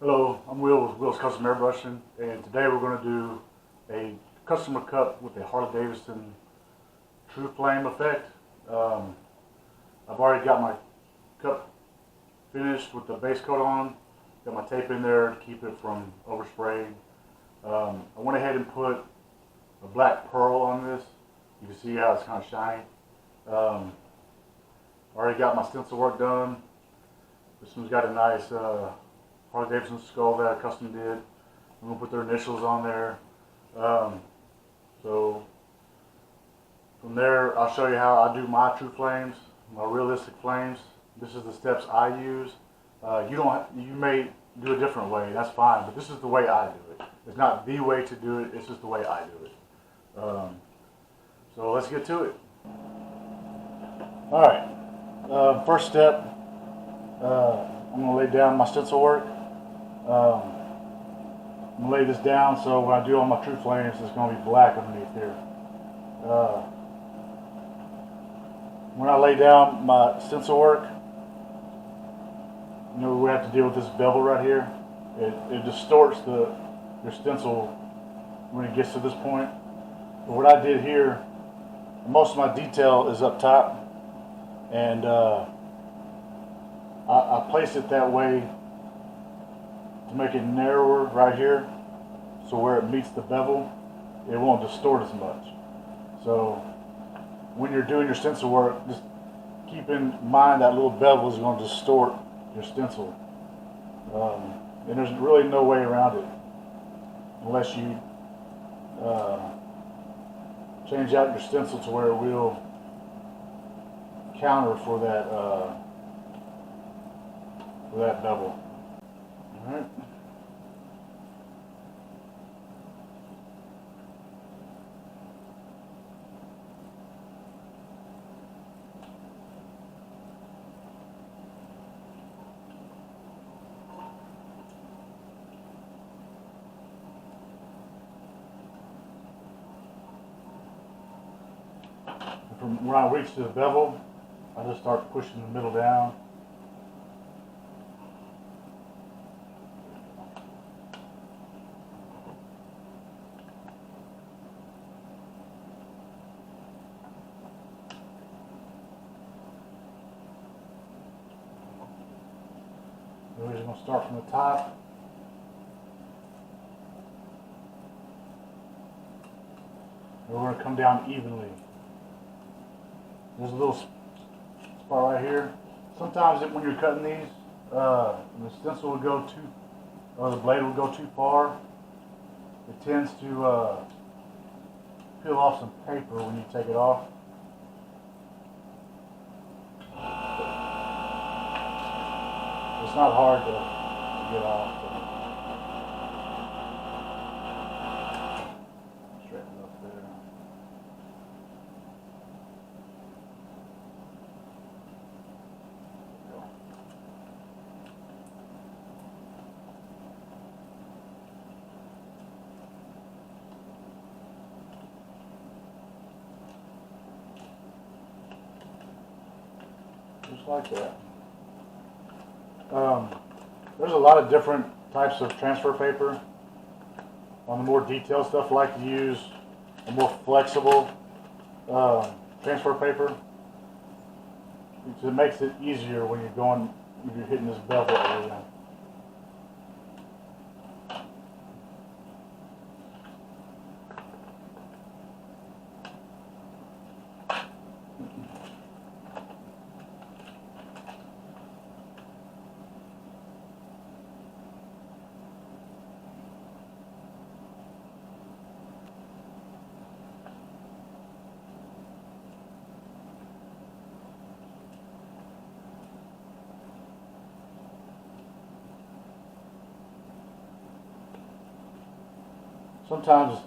Hello, I'm Will with Will's Custom Airbrushing, and today we're going to do a customer cup with a Harley-Davidson True Flame effect. I've already got my cup finished with the base coat on, got my tape in there to keep it from overspraying. I went ahead and put a black pearl on this. You can see how it's kind of shiny. Already got my stencil work done. This one's got a nice Harley-Davidson skull that I custom did. I'm going to put their initials on there. So from there, I'll show you how I do my true flames, my realistic flames. This is the steps I use. You may do a different way, that's fine, but this is the way I do it. It's not the way to do it, it's just the way I do it. So let's get to it. Alright, first step, I'm going to lay down my stencil work. I'm going to lay this down so when I do all my true flames, it's going to be black underneath here. When I lay down my stencil work, you know, we have to deal with this bevel right here. It distorts your stencil when it gets to this point. But what I did here, most of my detail is up top, and I placed it that way to make it narrower right here, so where it meets the bevel, it won't distort as much. So when you're doing your stencil work, just keep in mind that little bevel is going to distort your stencil. And there's really no way around it unless you change out your stencil to where it will counter for that bevel. Alright. From when I reach to the bevel, I just start pushing the middle down. We're just going to start from the top. And we're going to come down evenly. There's a little spot right here. Sometimes when you're cutting these, the stencil will go the blade will go too far. It tends to peel off some paper when you take it off. It's not hard to get off. Straighten it up there. Just like that. There's a lot of different types of transfer paper. On the more detailed stuff, I like to use a more flexible transfer paper. It makes it easier when you're hitting this bevel area. Sometimes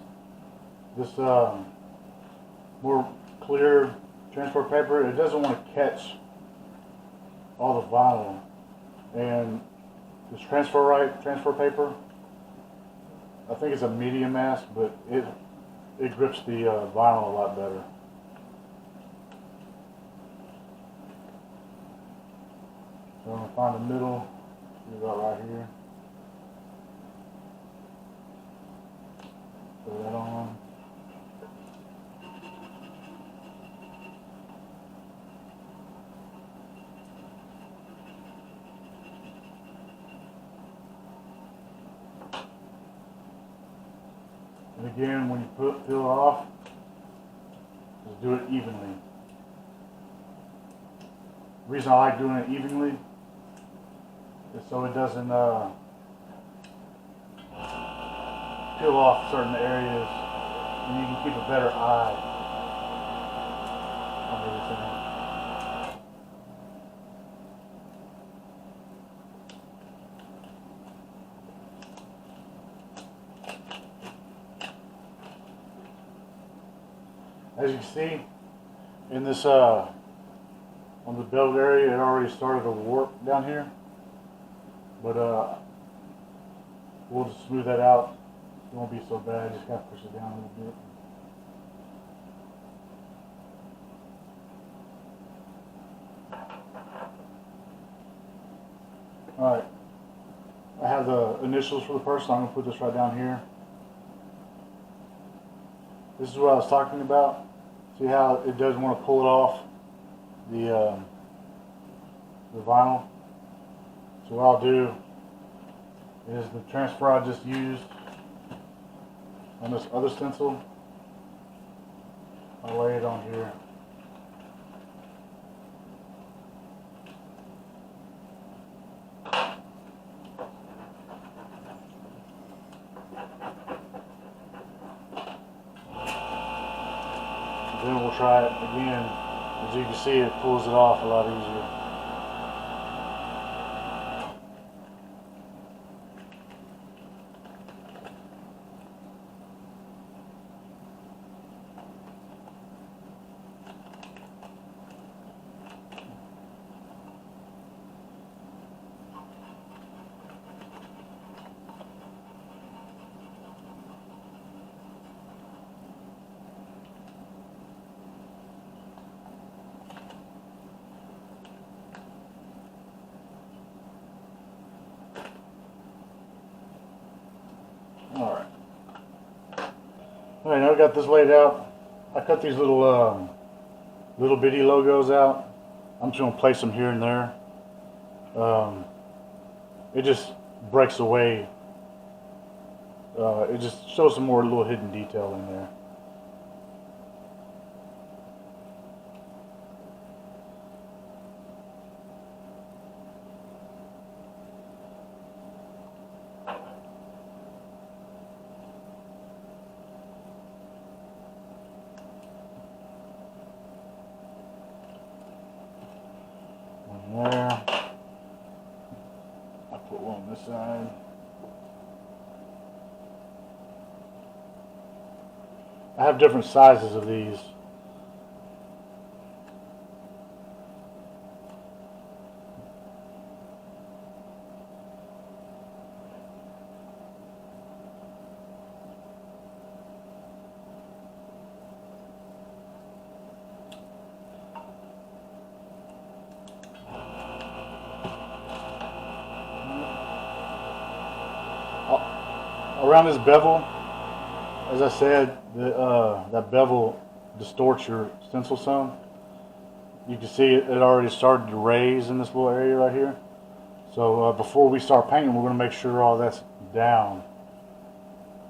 this more clear transfer paper, it doesn't want to catch all the vinyl, and this transfer paper, I think it's a medium mask, but it grips the vinyl a lot better. So I'm going to find the middle, see about right here. Put that on. And again, when you peel it off, just do it evenly. The reason I like doing it evenly is so it doesn't peel off certain areas, and you can keep a better eye on everything. As you can see, in this on the belt area, it already started to warp down here, but we'll just smooth that out. It won't be so bad. Just gotta push it down a little bit. All right, I have the initials for the person. I'm gonna put this right down here. This is what I was talking about. See how it doesn't want to pull it off the vinyl. So what I'll do is the transfer I just used on this other stencil, I'll lay it on here. Then we'll try it again. As you can see, it pulls it off a lot easier. Alright, now I got this laid out. I cut these little bitty logos out. I'm just going to place them here and there. It just breaks away. It just shows some more little hidden detail in there. There. I'll put one on this side. I have different sizes of these. Around this bevel, as I said, that bevel distorts your stencil some. You can see it already started to raise in this little area right here. So before we start painting, we're going to make sure all that's down,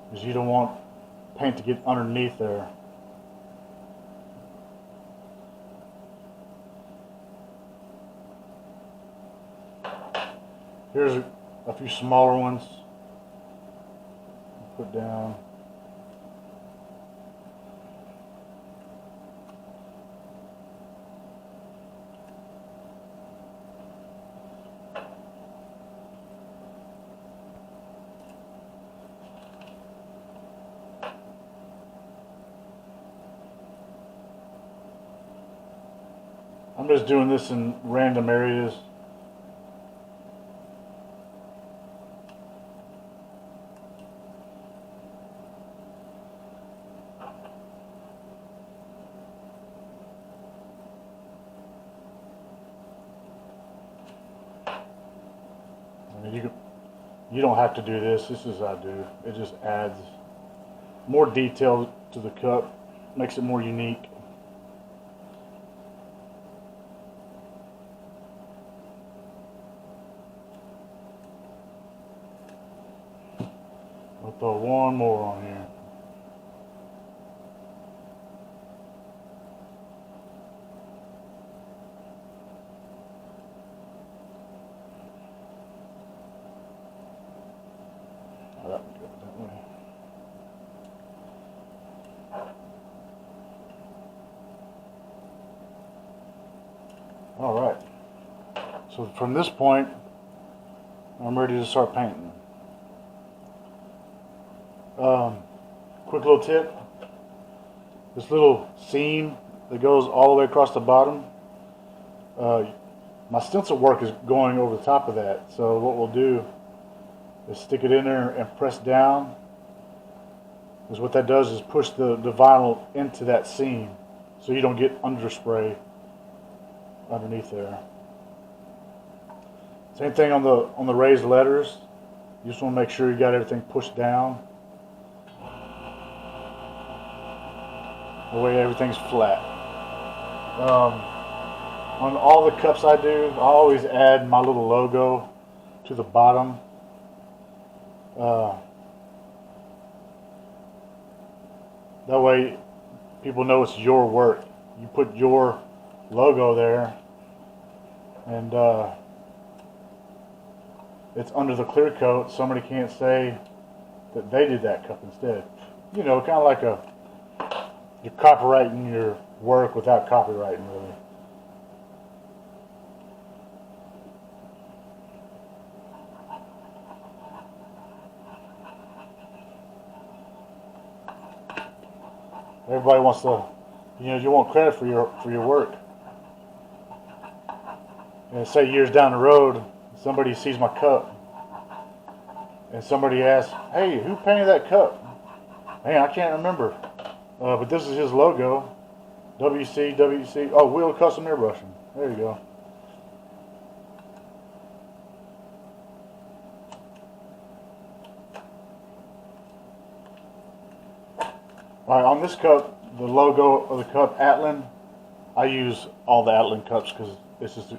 because you don't want paint to get underneath there. Here's a few smaller ones. Put down. I'm just doing this in random areas. You don't have to do this. This is what I do. It just adds more detail to the cup, makes it more unique. I'll throw one more on here. Oh, that would go that way. All right. So from this point, I'm ready to start painting. Quick little tip, this little seam that goes all the way across the bottom, my stencil work is going over the top of that, so what we'll do is stick it in there and press down, because what that does is push the vinyl into that seam so you don't get underspray underneath there. Same thing on the raised letters, you just want to make sure you got everything pushed down. The way everything's flat. On all the cups I do, I always add my little logo to the bottom. That way people know it's your work. You put your logo there, and it's under the clear coat. Somebody can't say that they did that cup instead. You know, kind of like you're copyrighting your work without copyrighting, really. Everybody wants to, you want credit for your work. And say years down the road, somebody sees my cup, and somebody asks, "Hey, who painted that cup?" Man, I can't remember. But this is his logo, WC, oh, Wheel Custom Airbrushing. There you go. Alright, on this cup, the logo of the cup, Atlan, I use all the Atlan cups because it's just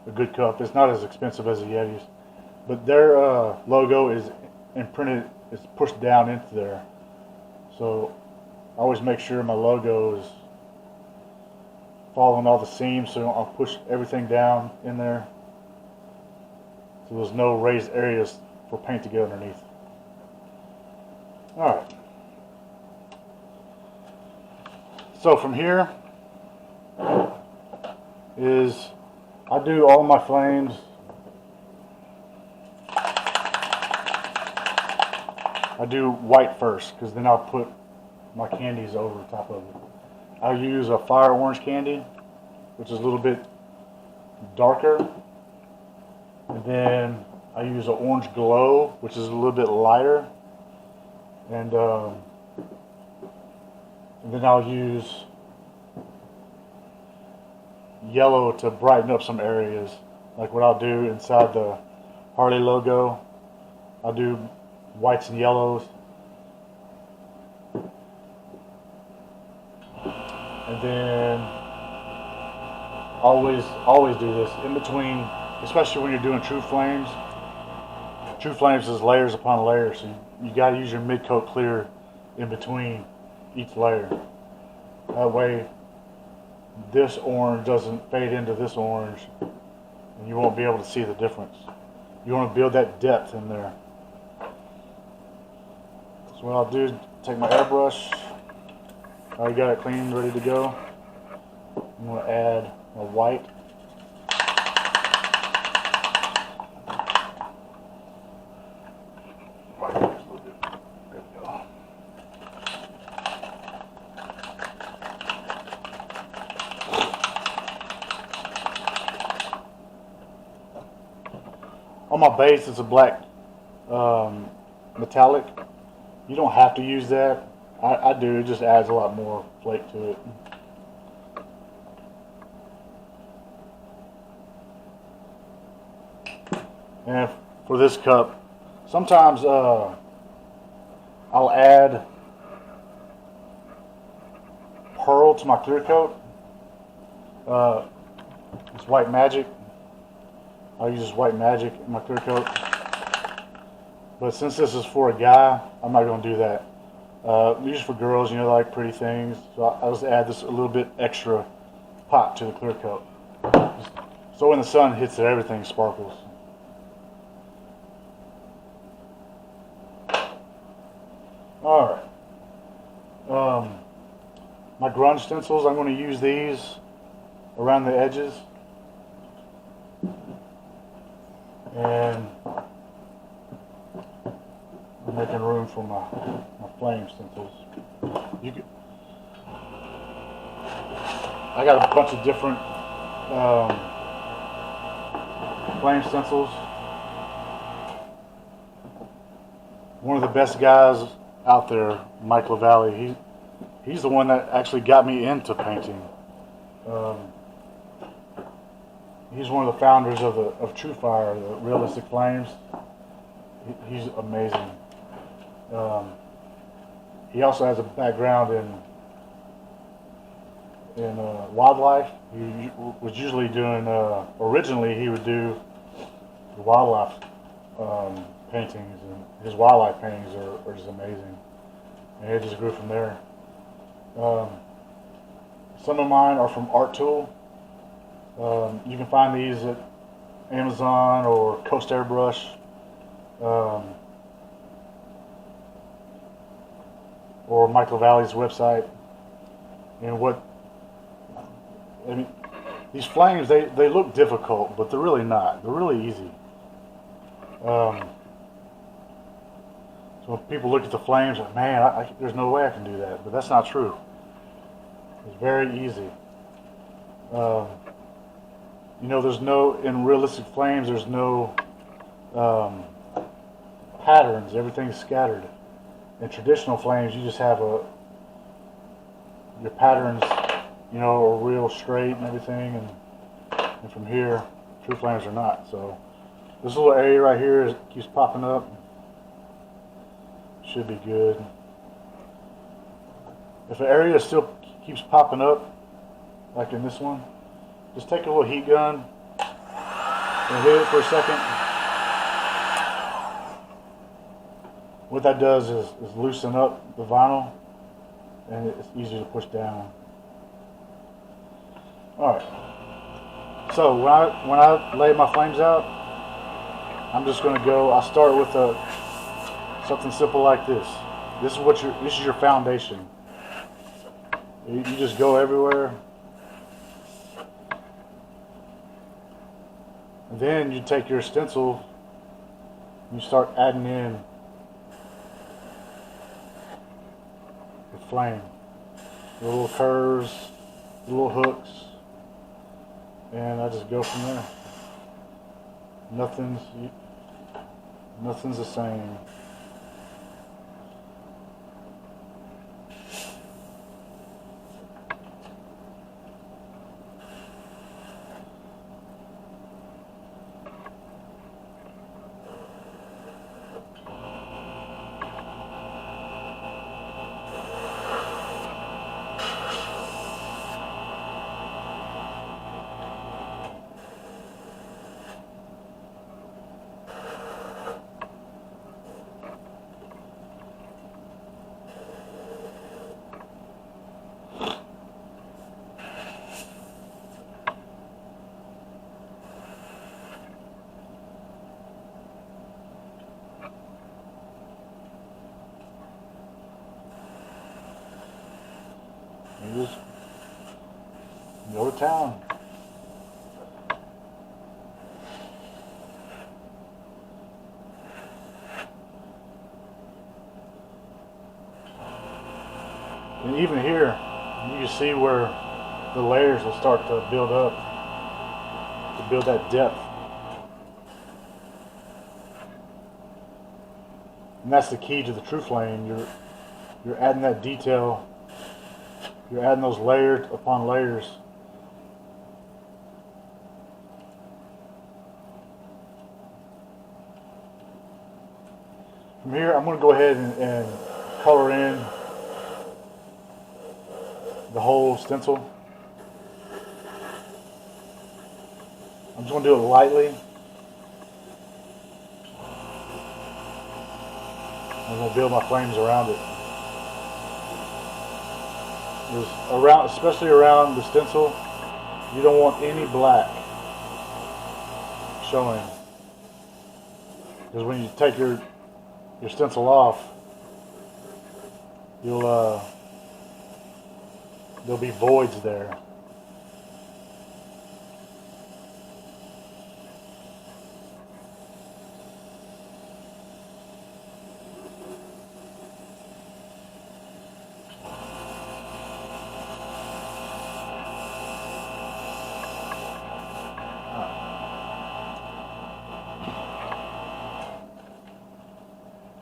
a good cup. It's not as expensive as the Yetis. But their logo is imprinted, it's pushed down into there. So I always make sure my logo is following all the seams, so I'll push everything down in there so there's no raised areas for paint to get underneath. Alright. So from here is I do all my flames I do white first, because then I'll put my candies over top of it. I use a fire orange candy, which is a little bit darker, and then I use an orange glow, which is a little bit lighter, and then I'll use yellow to brighten up some areas. Like what I'll do inside the Harley logo, I'll do whites and yellows. And then always do this in between, especially when you're doing true flames. True flames is layers upon layers, so you got to use your mid coat clear in between each layer. That way this orange doesn't fade into this orange and you won't be able to see the difference. You want to build that depth in there. So what I'll do is take my airbrush. I already got it clean, ready to go. I'm going to add a white. There we go. On my base, it's a black metallic. You don't have to use that. I do. It just adds a lot more flake to it. And for this cup, sometimes I'll add pearl to my clear coat. It's white magic. I'll use this white magic in my clear coat. But since this is for a guy, I'm not going to do that. Usually for girls, you know, they like pretty things. So I'll just add this a little bit extra pop to the clear coat. So when the sun hits it, everything sparkles. Alright. My grunge stencils, I'm going to use these around the edges. And I'm making room for my flame stencils. I got a bunch of different flame stencils. One of the best guys out there, Mike LaValle, he's the one that actually got me into painting. He's one of the founders of True Fire, the realistic flames. He's amazing. He also has a background in wildlife. He was usually doing, originally he would do the wildlife paintings, and his wildlife paintings are just amazing. And it just grew from there. Some of mine are from Art Tool. You can find these at Amazon or Coast Airbrush. Or Mike LaValle's website. And these flames, they look difficult, but they're really not. They're really easy. So when people look at the flames, like, man, there's no way I can do that. But that's not true. It's very easy. You know, in realistic flames, there's no patterns. Everything's scattered. In traditional flames, you just have your patterns, you know, are real straight and everything, and from here, true flames are not. So this little area right here keeps popping up. Should be good. If an area still keeps popping up, like in this one, just take a little heat gun and hit it for a second. What that does is loosen up the vinyl, and it's easier to push down. Alright, so when I lay my flames out, I'm just going to I'll start with something simple like this. This is your foundation. You just go everywhere. And then you take your stencil and you start adding in the flame. The little curves, the little hooks, and I just go from there. Nothing's the same. You just go to town. And even here, you can see where the layers will start to build up, to build that depth. And that's the key to the true flame. You're adding that detail. You're adding those layers upon layers. From here, I'm going to go ahead and color in the whole stencil. I'm just going to do it lightly. I'm going to build my flames around it. Especially around the stencil, you don't want any black showing. Because when you take your stencil off, there'll be voids there.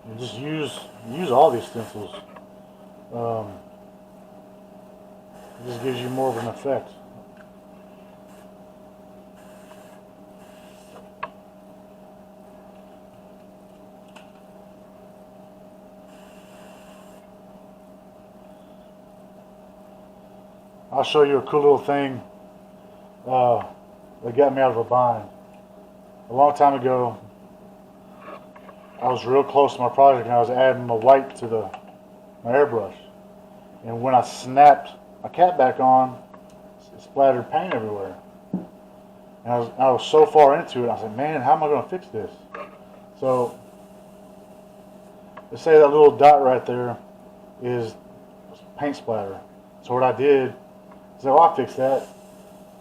And just use all these stencils. It just gives you more of an effect. I'll show you a cool little thing that got me out of a bind. A long time ago, I was real close to my project and I was adding my white to my airbrush. And when I snapped my cap back on, it splattered paint everywhere. And I was so far into it, I was like, man, how am I going to fix this? So, let's say that little dot right there is paint splatter. So what I did is, oh, I'll fix that.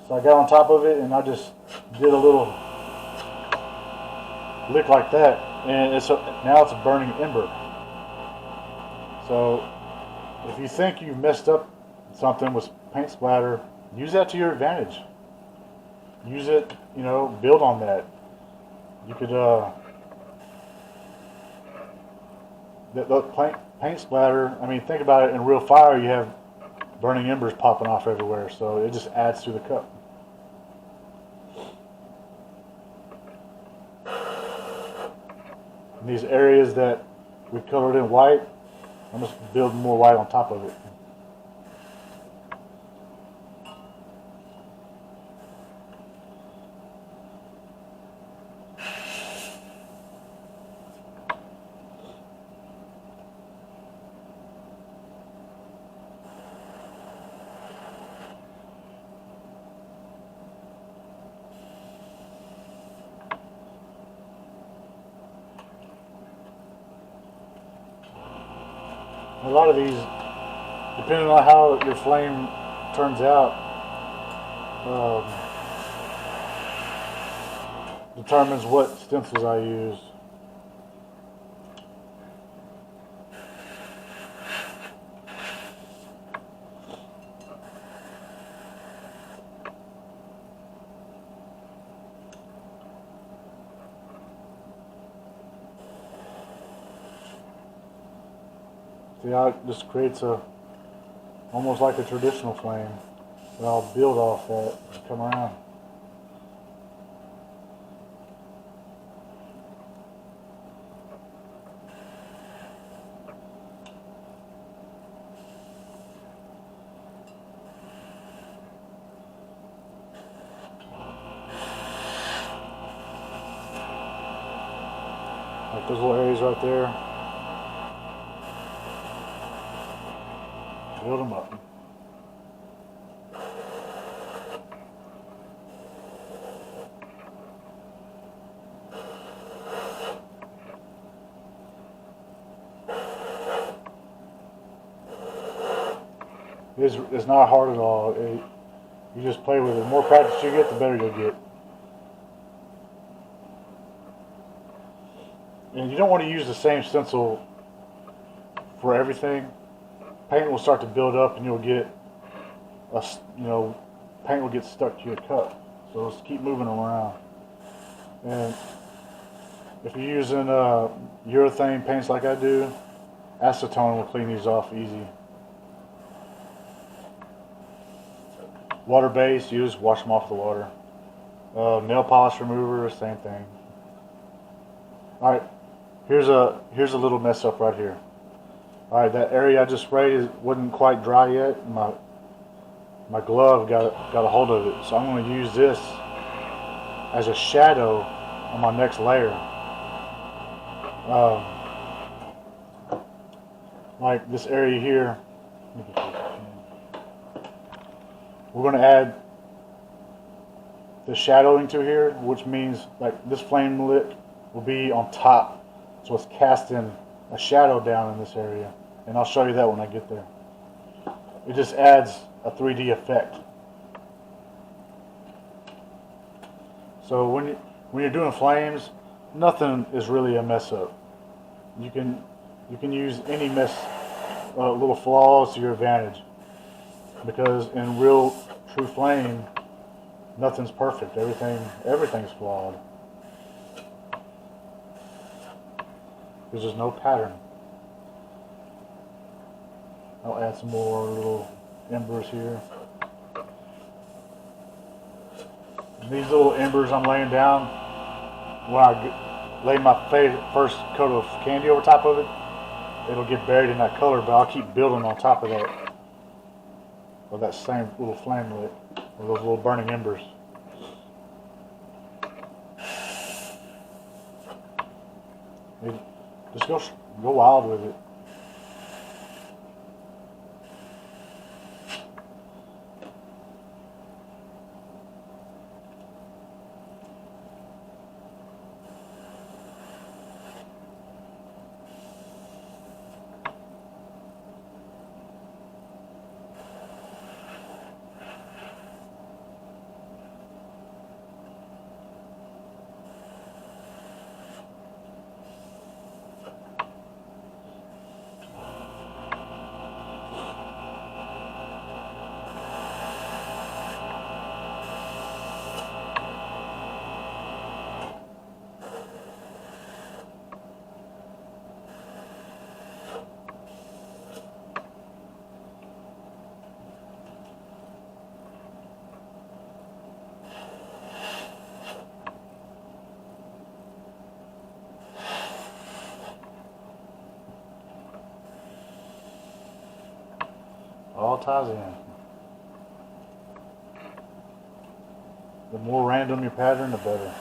So I got on top of it and I just did a little lick like that. And now it's a burning ember. So if you think you've messed up something with paint splatter, use that to your advantage. Use it, build on that. You could, the paint splatter, I mean, think about it, in real fire you have burning embers popping off everywhere, so it just adds to the cup. And these areas that we colored in white, I'm just building more white on top of it. A lot of these, depending on how your flame turns out, determines what stencils I use. See how it just creates almost like a traditional flame that I'll build off that and come around. Like those little areas right there. Build them up. It's not hard at all. You just play with it. The more practice you get, the better you'll get. And you don't want to use the same stencil for everything. Paint will start to build up, and you'll get paint will get stuck to your cup. So just keep moving them around. And if you're using urethane paints like I do, acetone will clean these off easy. Water-based, you just wash them off with the water. Nail polish remover, same thing. All right, here's a little mess up right here. All right, that area I just sprayed wasn't quite dry yet. My my glove got a hold of it. So I'm going to use this as a shadow on my next layer. Like this area here, we're going to add the shadowing to here, which means like this flame lit will be on top, so it's casting a shadow down in this area, and I'll show you that when I get there. It just adds a 3D effect. So when you're doing flames, nothing is really a mess up. You can use any little flaws to your advantage, because in real true flame, nothing's perfect. Everything's flawed. Because there's no pattern. I'll add some more little embers here. And these little embers I'm laying down, when I lay my first coat of candy over top of it, it'll get buried in that color, but I'll keep building on top of that same little flame lit, or those little burning embers. Just go wild with it. All ties in. The more random your pattern, the better.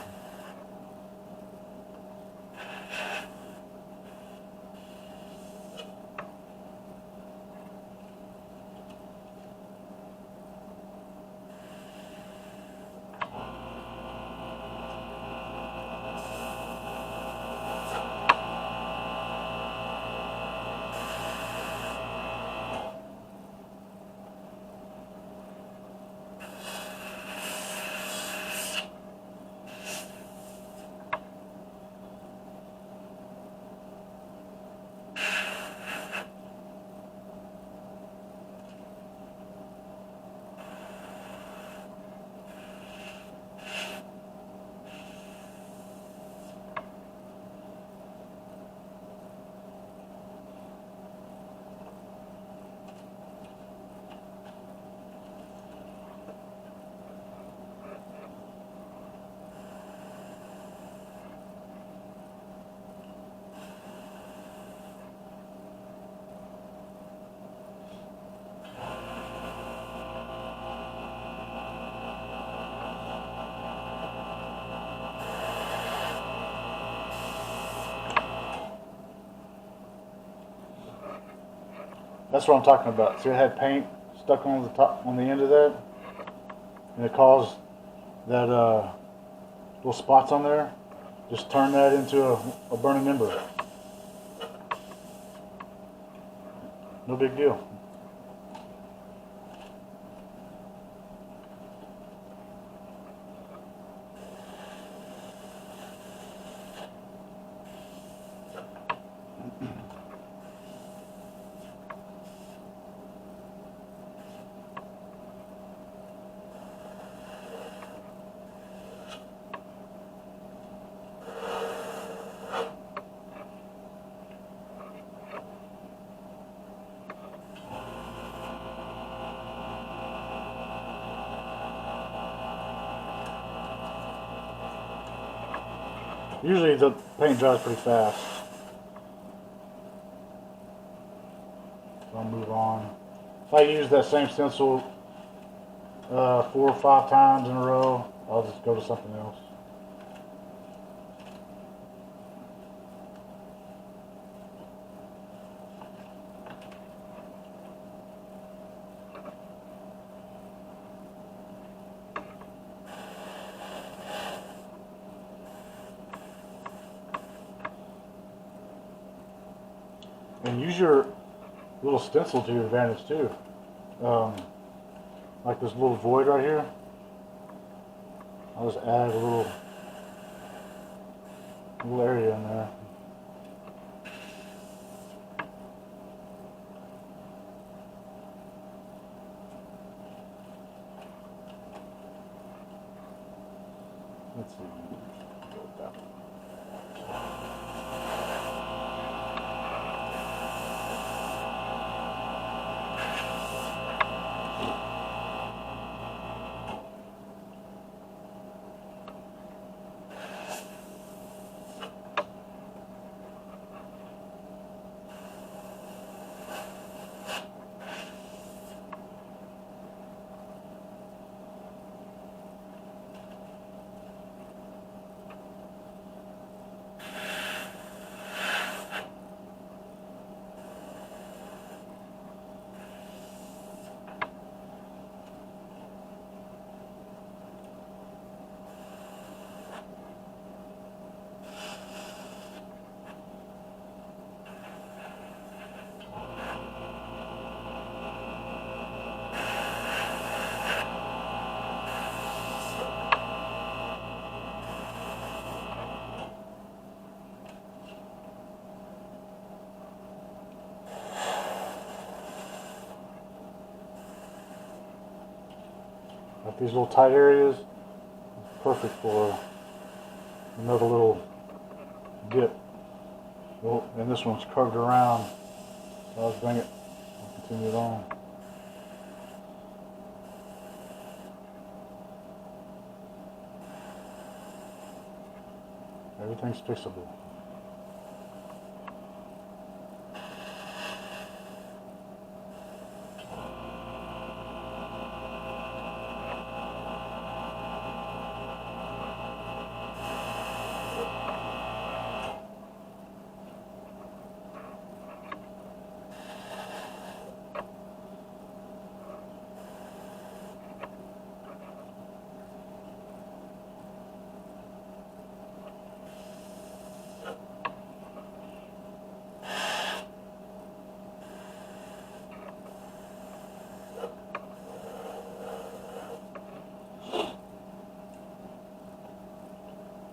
That's what I'm talking about. See, I had paint stuck on the top, on the end of that, and it caused that little spots on there. Just turn that into a burning ember. No big deal. Usually the paint dries pretty fast. So I'll move on. If I use that same stencil 4 or 5 times in a row, I'll just go to something else. And use your little stencil to your advantage too. Like this little void right here. I'll just add a little area in there. Let's see. Go with that one. Like these little tight areas, perfect for another little dip. Well, and this one's curved around, so I'll just bring it and continue it on. Everything's fixable.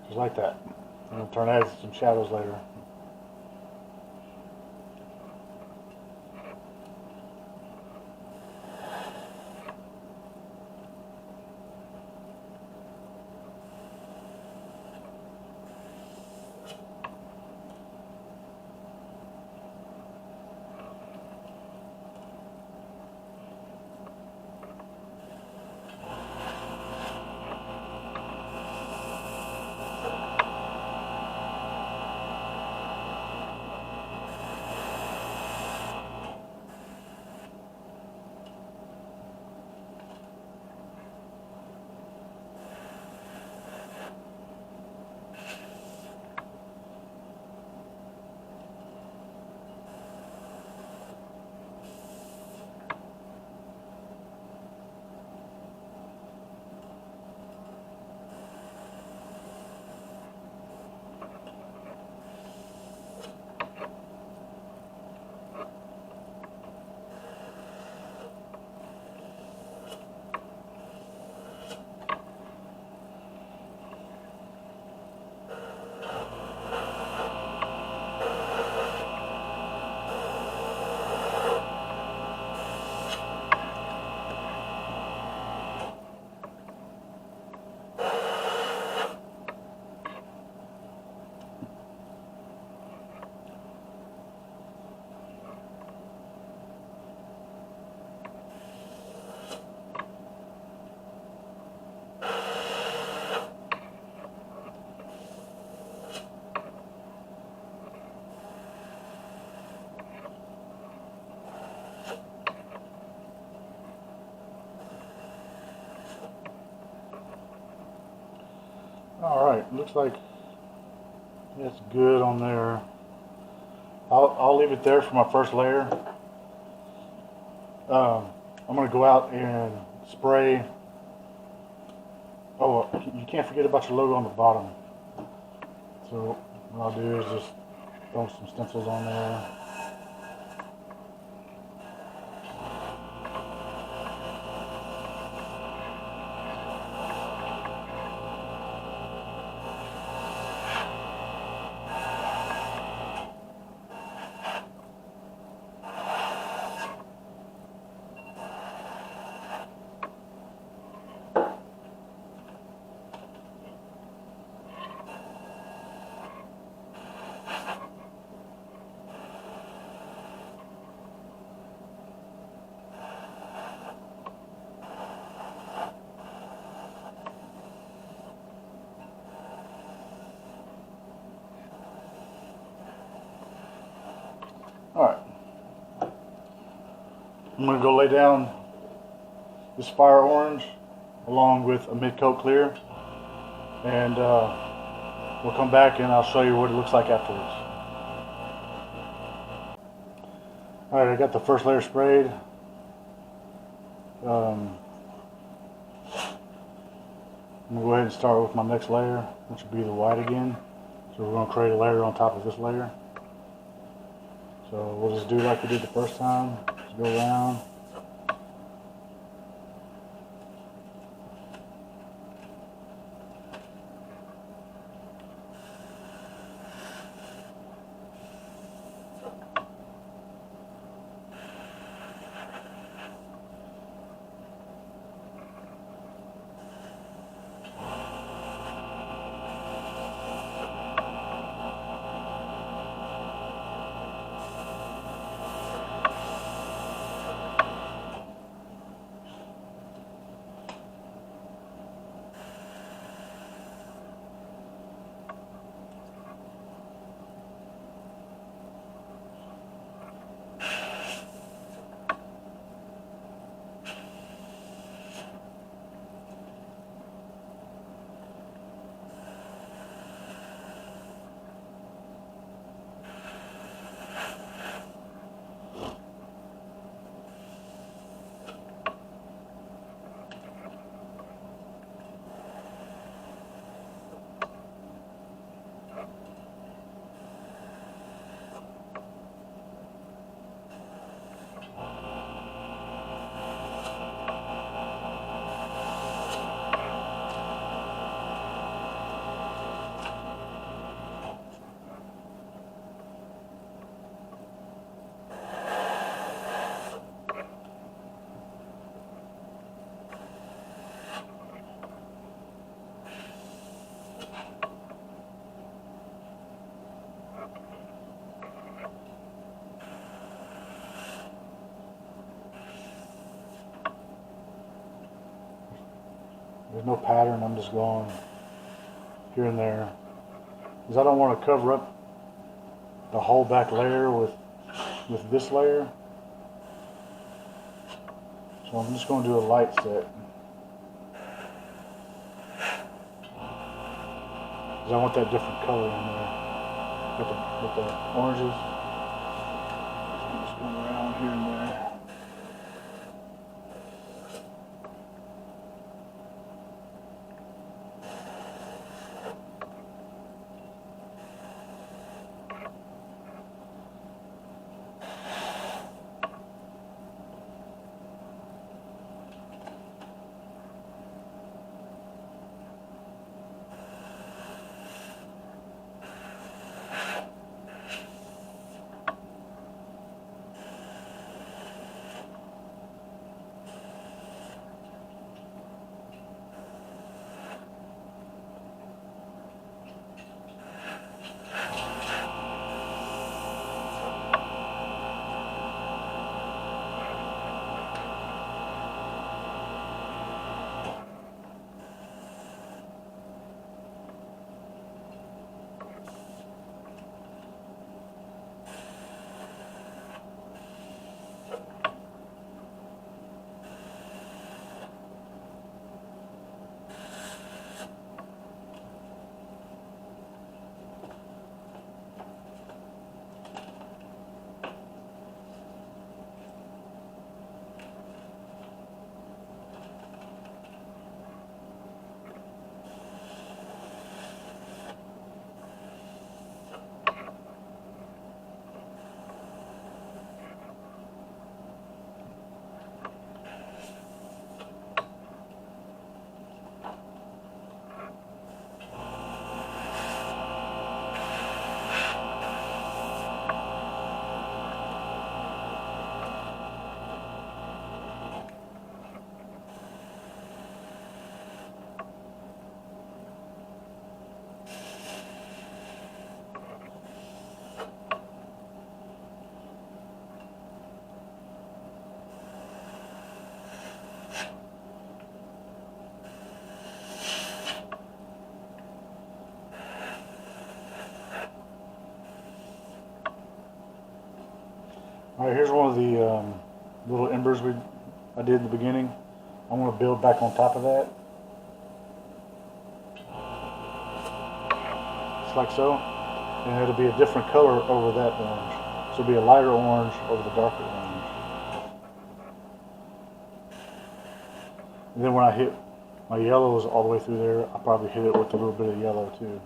Just like that. I'm going to turn that into some shadows later. Alright, looks like it's good on there. I'll leave it there for my first layer. I'm going to go out and spray. Oh, you can't forget about your logo on the bottom. So what I'll do is just throw some stencils on there. Alright, I'm going to go lay down this fire orange along with a mid-coat clear, and we'll come back and I'll show you what it looks like afterwards. Alright, I got the first layer sprayed. I'm going to go ahead and start with my next layer, which will be the white again. So we're going to create a layer on top of this layer. So we'll just do like we did the first time. Just go around. There's no pattern, I'm just going here and there. Because I don't want to cover up the whole back layer with this layer. So I'm just going to do a light set. Because I want that different color in there with the oranges. So I'm just going around here and there. Alright, here's one of the little embers I did in the beginning. I'm going to build back on top of that. Just like so. And it'll be a different color over that orange. So it'll be a lighter orange over the darker orange. And then when I hit my yellows all the way through there, I'll probably hit it with a little bit of yellow too.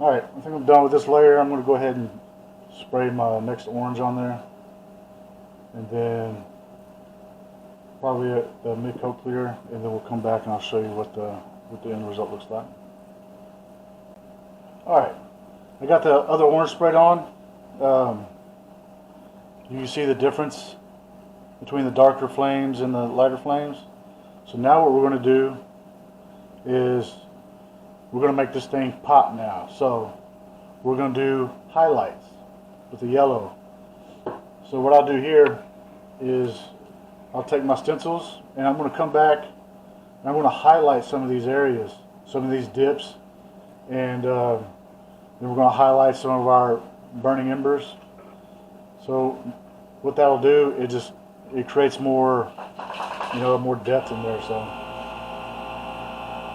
Alright, I think I'm done with this layer. I'm going to go ahead and spray my next orange on there. And then probably a mid-coat clear, and then we'll come back and I'll show you what the end result looks like. Alright, I got the other orange sprayed on. You can see the difference between the darker flames and the lighter flames. So now what we're going to do is we're going to make this thing pop now. So we're going to do highlights. with the yellow. So what I'll do here is I'll take my stencils and I'm going to come back and I'm going to highlight some of these areas, some of these dips, and then we're going to highlight some of our burning embers. So what that'll do, it creates more, more depth in there. So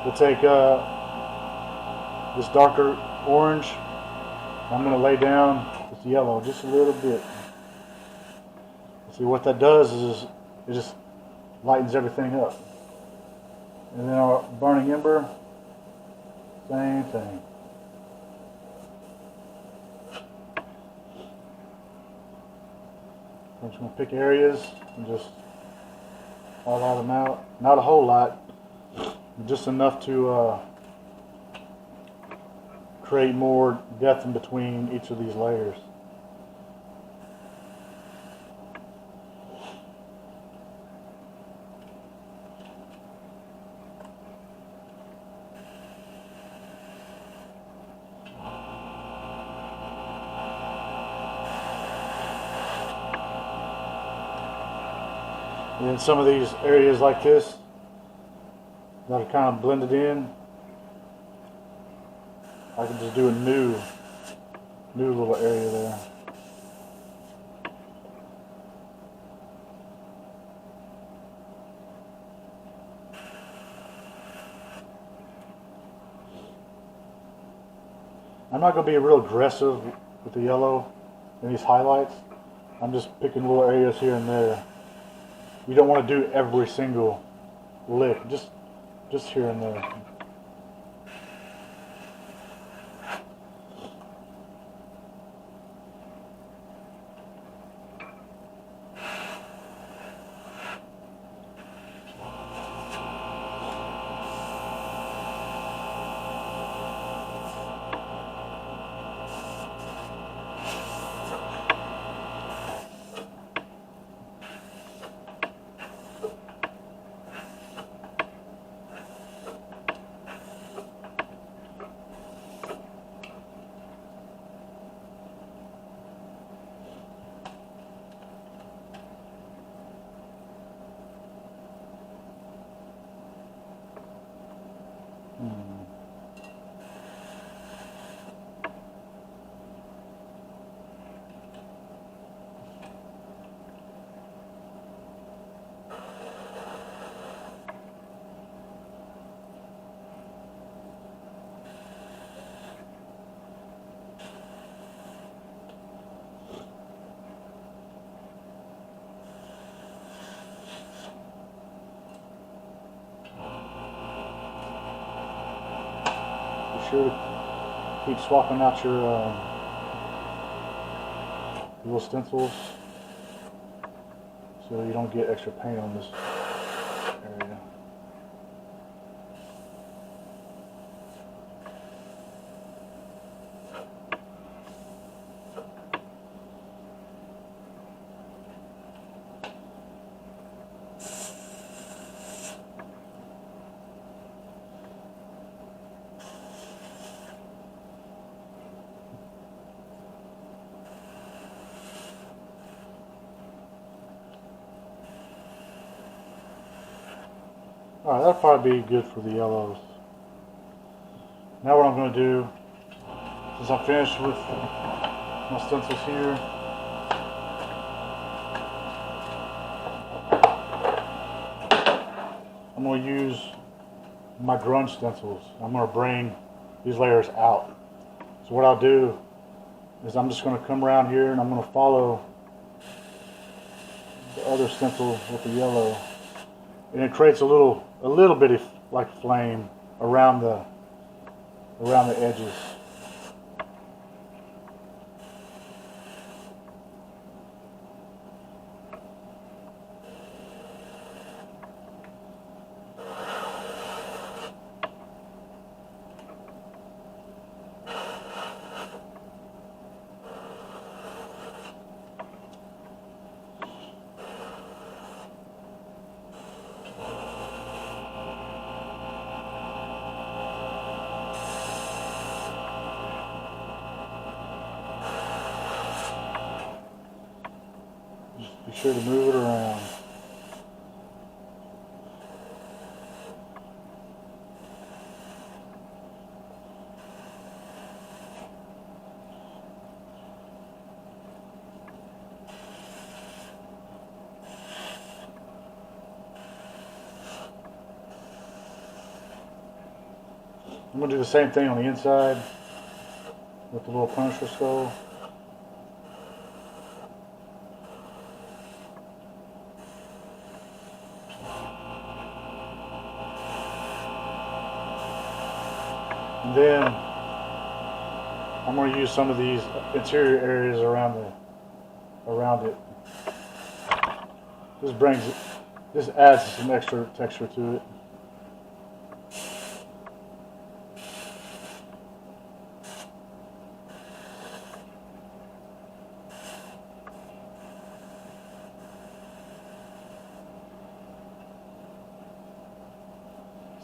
we'll take this darker orange. I'm going to lay down with yellow just a little bit. See what that does is it just lightens everything up. And then our burning ember, same thing. I'm just going to pick areas and just highlight them out. Not a whole lot, just enough to create more depth in between each of these layers. And then some of these areas like this that are kind of blended in, I can just do a new little area there. I'm not going to be real aggressive with the yellow and these highlights. I'm just picking little areas here and there. You don't want to do every single lick, just here and there. Be sure to keep swapping out your little stencils so you don't get extra paint on this area. Alright, that'll probably be good for the yellows. Now what I'm going to do, since I'm finished with my stencils here, I'm going to use my grunge stencils. I'm going to bring these layers out. So what I'll do is I'm just going to come around here and I'm going to follow the other stencil with the yellow. And it creates a little bit of like flame around the edges. sure to move it around. I'm going to do the same thing on the inside with the little Punisher skull. And then I'm going to use some of these interior areas around it. This adds some extra texture to it.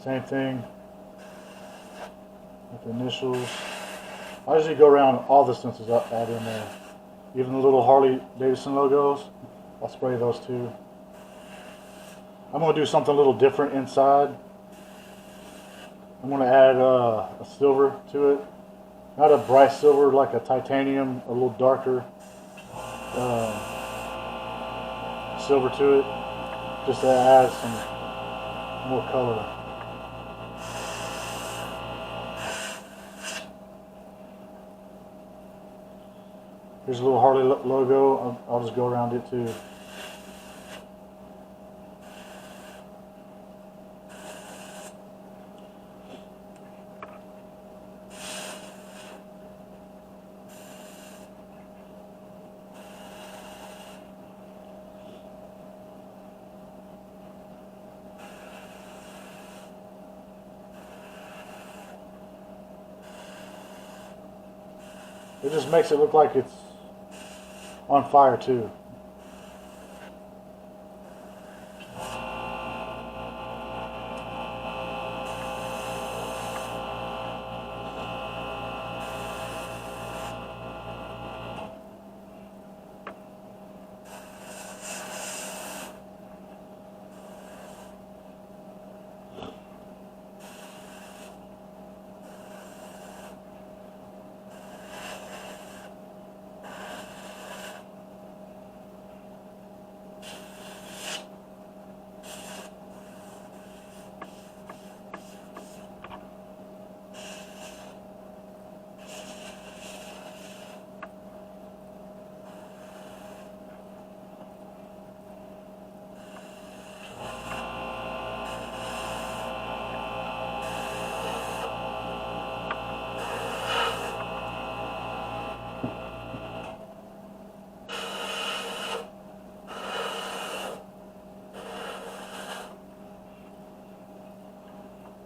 Same thing with the initials. I usually go around all the stencils I add in there. Even the little Harley Davidson logos, I'll spray those too. I'm going to do something a little different inside. I'm going to add a silver to it. Not a bright silver like a titanium, a little darker silver to it, just to add some more color. Here's a little Harley logo. I'll just go around it too. It just makes it look like it's on fire too.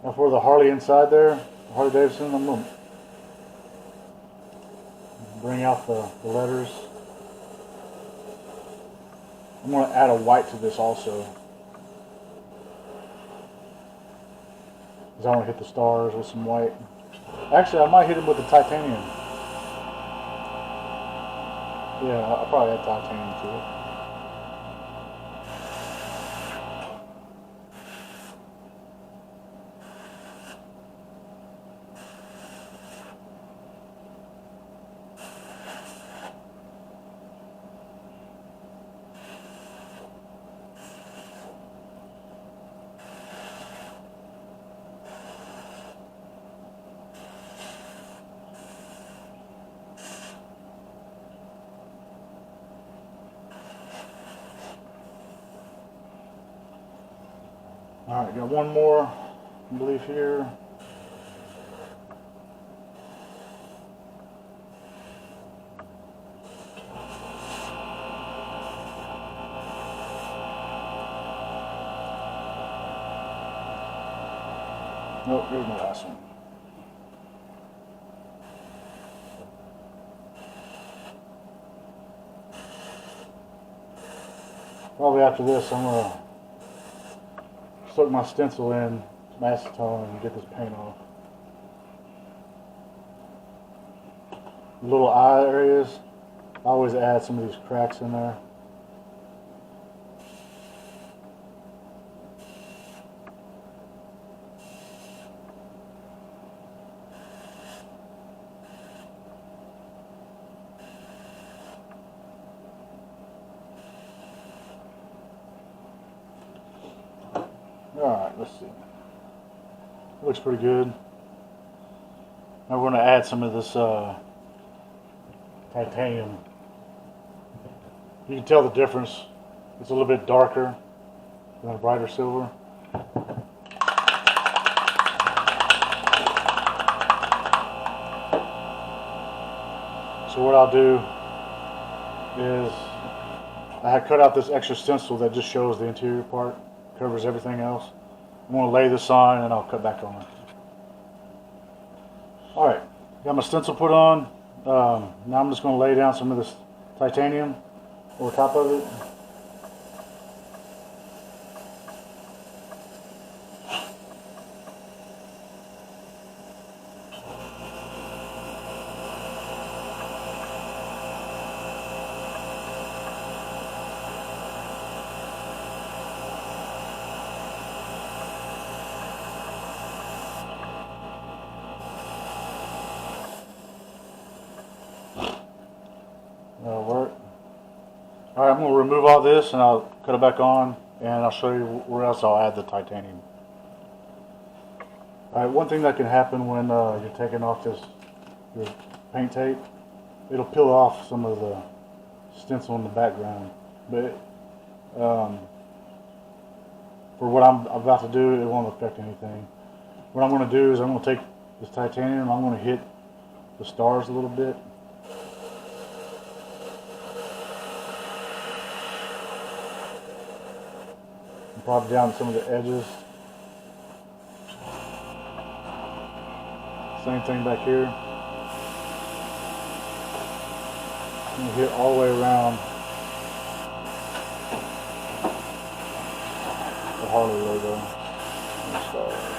Now for the Harley inside there, Harley Davidson, I'm going to bring out the letters. I'm going to add a white to this also, because I want to hit the stars with some white. Actually, I might hit them with the titanium. Yeah, I'll probably add titanium to it. Alright, got one more, I believe, here. Nope, here's my last one. Probably after this, I'm going to soak my stencil in some acetone and get this paint off. Little eye areas, I always add some of these cracks in there. Alright, let's see. Looks pretty good. Now we're going to add some of this titanium. You can tell the difference. It's a little bit darker than a brighter silver. So what I'll do is I had cut out this extra stencil that just shows the interior part, covers everything else. I'm going to lay this on and I'll cut back on it. Alright, got my stencil put on. Now I'm just going to lay down some of this titanium over top of it. That'll work. Alright, I'm going to remove all this and I'll cut it back on and I'll show you where else I'll add the titanium. Alright, one thing that can happen when you're taking off your paint tape, it'll peel off some of the stencil in the background. But for what I'm about to do, it won't affect anything. What I'm going to do is I'm going to take this titanium and I'm going to hit the stars a little bit. Probably down some of the edges. Same thing back here. And hit all the way around the Harley logo and the stars.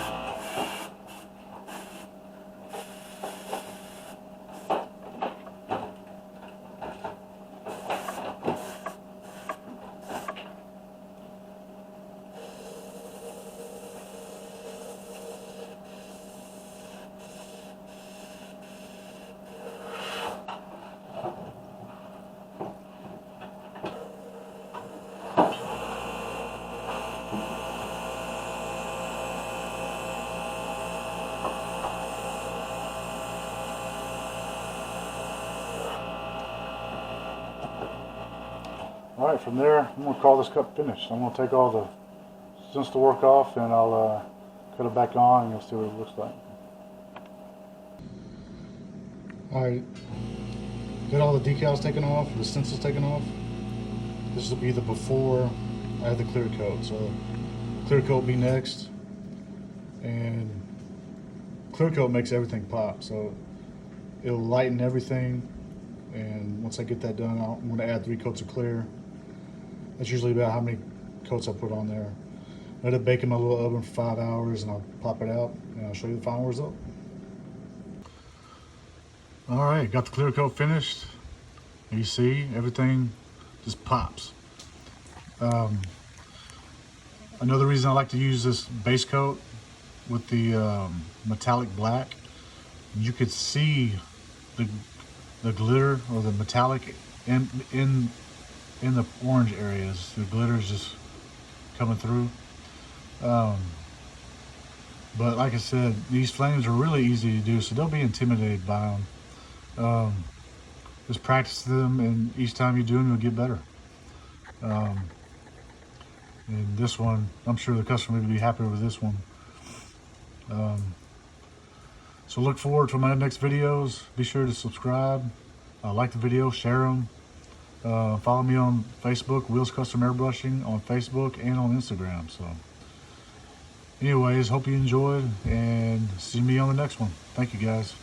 Alright, from there, I'm going to call this cup finished. I'm going to take all the stencil work off and I'll cut it back on and you'll see what it looks like. Alright, got all the decals taken off, the stencils taken off. This will be the before I add the clear coat. So clear coat will be next. And clear coat makes everything pop. So it'll lighten everything. And once I get that done, I'm going to add 3 coats of clear. That's usually about how many coats I put on there. Let it bake in my little oven for 5 hours and I'll pop it out and I'll show you the final result. Alright, got the clear coat finished. You see, everything just pops. Another reason I like to use this base coat with the metallic black, you could see the glitter or the metallic in the orange areas. The glitter is just coming through. But like I said, these flames are really easy to do, so don't be intimidated by them. Just practice them, and each time you do them, you'll get better. And this one, I'm sure the customer will be happy with this one. So look forward to my next videos. Be sure to subscribe, like the video, share them. Follow me on Facebook, Wheels Custom Airbrushing on Facebook and on Instagram. So anyways, hope you enjoyed and see me on the next one. Thank you guys.